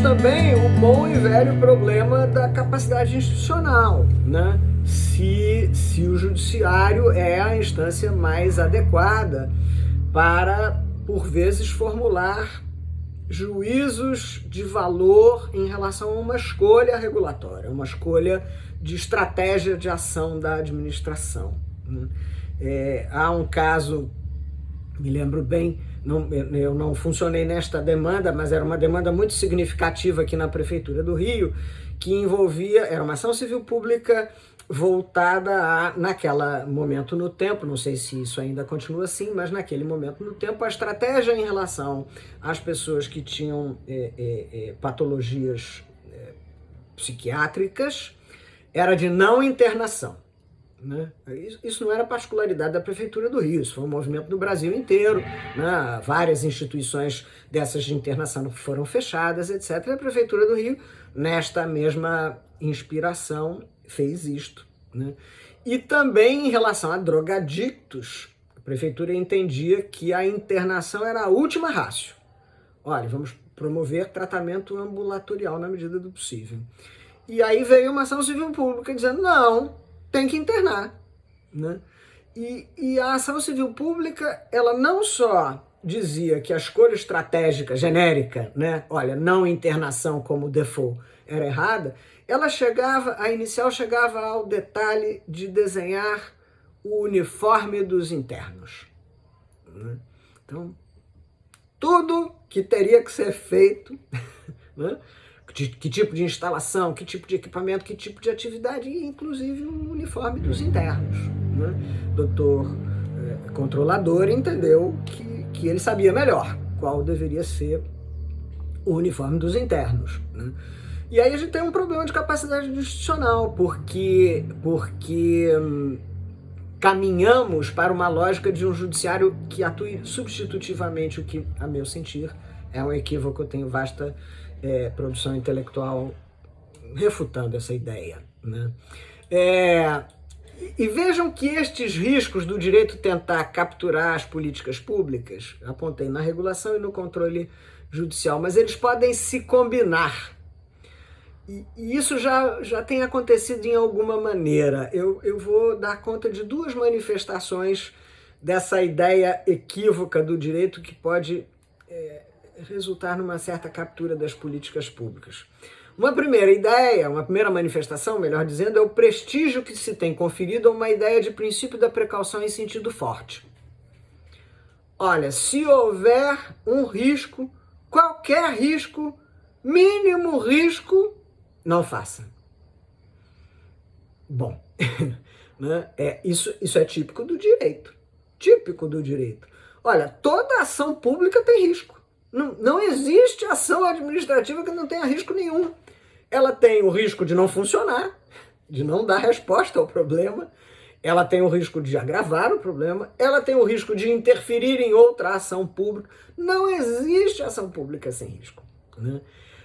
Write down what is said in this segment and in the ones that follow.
também o bom e velho problema da capacidade institucional, né? Se o judiciário é a instância mais adequada para, por vezes, formular juízos de valor em relação a uma escolha regulatória, uma escolha de estratégia de ação da administração. Há um caso, me lembro bem, eu não funcionei nesta demanda, mas era uma demanda muito significativa aqui na Prefeitura do Rio, que envolvia, era uma ação civil pública voltada a, naquele momento no tempo, não sei se isso ainda continua assim, mas naquele momento no tempo, a estratégia em relação às pessoas que tinham patologias psiquiátricas era de não internação. Né? Isso não era particularidade da Prefeitura do Rio, isso foi um movimento do Brasil inteiro, né? Várias instituições dessas de internação foram fechadas, etc. E a Prefeitura do Rio, nesta mesma inspiração, fez isto. Né? E também em relação a drogadictos, a Prefeitura entendia que a internação era a última ratio. Olha, vamos promover tratamento ambulatorial na medida do possível. E aí veio uma ação civil pública dizendo, não, tem que internar. Né? E a ação civil pública, ela não só dizia que a escolha estratégica genérica, né, olha, não internação como default, era errada, a inicial chegava ao detalhe de desenhar o uniforme dos internos. Né? Então, tudo que teria que ser feito, né? Que tipo de instalação, que tipo de equipamento, que tipo de atividade, e inclusive o uniforme dos internos. Né? Doutor controlador entendeu que ele sabia melhor qual deveria ser o uniforme dos internos. Né? E aí a gente tem um problema de capacidade institucional, porque caminhamos para uma lógica de um judiciário que atue substitutivamente, o que, a meu sentir, é um equívoco. Eu tenho vasta produção intelectual refutando essa ideia. Né? E vejam que estes riscos do direito tentar capturar as políticas públicas, apontei na regulação e no controle judicial, mas eles podem se combinar. E isso já tem acontecido em alguma maneira. Eu vou dar conta de duas manifestações dessa ideia equívoca do direito que pode resultar numa certa captura das políticas públicas. Uma primeira ideia, uma primeira manifestação, melhor dizendo, é o prestígio que se tem conferido a uma ideia de princípio da precaução em sentido forte. Olha, se houver um risco, qualquer risco, mínimo risco, não faça. Bom, né? Isso é típico do direito. Típico do direito. Olha, toda ação pública tem risco. Não existe ação administrativa que não tenha risco nenhum. Ela tem o risco de não funcionar, de não dar resposta ao problema, ela tem o risco de agravar o problema, ela tem o risco de interferir em outra ação pública. Não existe ação pública sem risco. Né?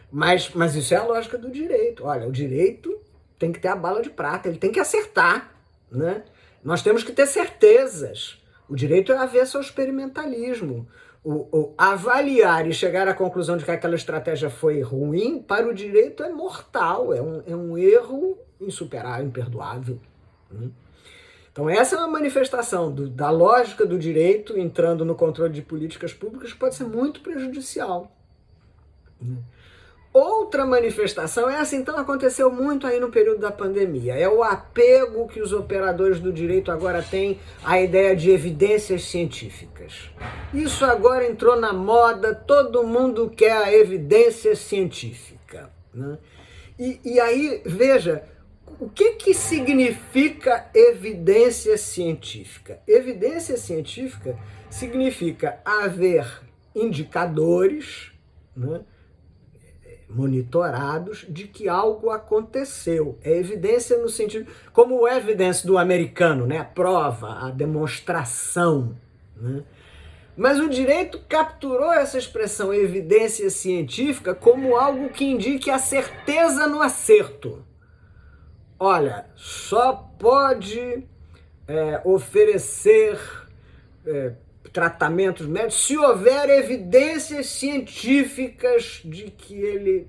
Mas isso é a lógica do direito. Olha, o direito tem que ter a bala de prata, ele tem que acertar. Né? Nós temos que ter certezas. O direito é avesso ao experimentalismo. O avaliar e chegar à conclusão de que aquela estratégia foi ruim, para o direito é mortal, é um erro insuperável, imperdoável. Né? Então essa é uma manifestação da lógica do direito entrando no controle de políticas públicas que pode ser muito prejudicial. Né? Outra manifestação então aconteceu muito aí no período da pandemia, é o apego que os operadores do direito agora têm à ideia de evidências científicas. Isso agora entrou na moda, todo mundo quer a evidência científica. Né? E aí, veja, o que significa evidência científica? Evidência científica significa haver indicadores, né, monitorados de que algo aconteceu. É evidência no sentido, como o evidence do americano, né? A prova, a demonstração. Né? Mas o direito capturou essa expressão evidência científica como algo que indique a certeza no acerto. Olha, só pode oferecer tratamentos médicos se houver evidências científicas de que ele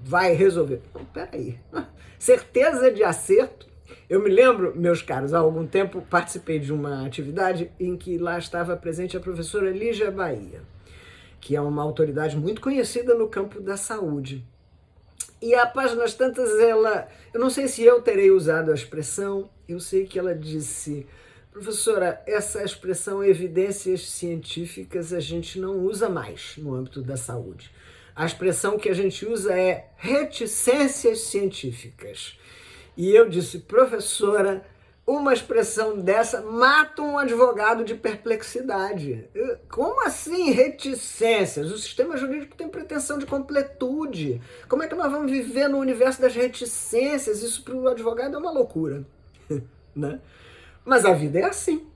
vai resolver. Peraí, certeza de acerto? Eu me lembro, meus caros, há algum tempo participei de uma atividade em que lá estava presente a professora Lígia Bahia, que é uma autoridade muito conhecida no campo da saúde. E a páginas tantas eu não sei se eu terei usado a expressão, eu sei que ela disse: professora, essa expressão evidências científicas a gente não usa mais no âmbito da saúde. A expressão que a gente usa é reticências científicas. E eu disse: professora, uma expressão dessa mata um advogado de perplexidade. Como assim reticências? O sistema jurídico tem pretensão de completude. Como é que nós vamos viver no universo das reticências? Isso para o advogado é uma loucura. Né? Mas a vida é assim.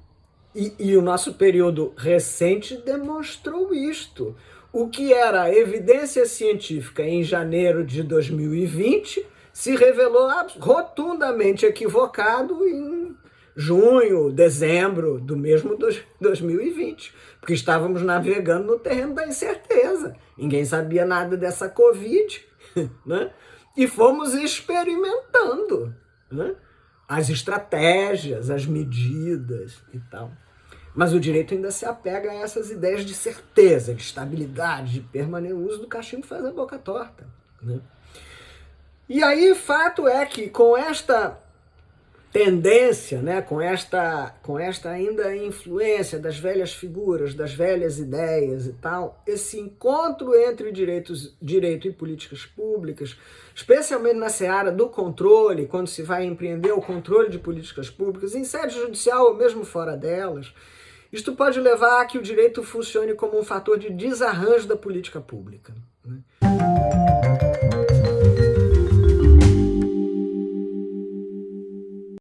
E o nosso período recente demonstrou isto. O que era evidência científica em janeiro de 2020 se revelou rotundamente equivocado em junho, dezembro do mesmo 2020, porque estávamos navegando no terreno da incerteza. Ninguém sabia nada dessa Covid, né? E fomos experimentando, né? As estratégias, as medidas e tal. Mas o direito ainda se apega a essas ideias de certeza, de estabilidade, de permanência. O uso do cachimbo faz a boca torta, né? E aí, fato é que com esta tendência, né, com esta ainda influência das velhas figuras, das velhas ideias e tal, esse encontro entre direito e políticas públicas, especialmente na seara do controle, quando se vai empreender o controle de políticas públicas, em sede judicial ou mesmo fora delas, isto pode levar a que o direito funcione como um fator de desarranjo da política pública, né?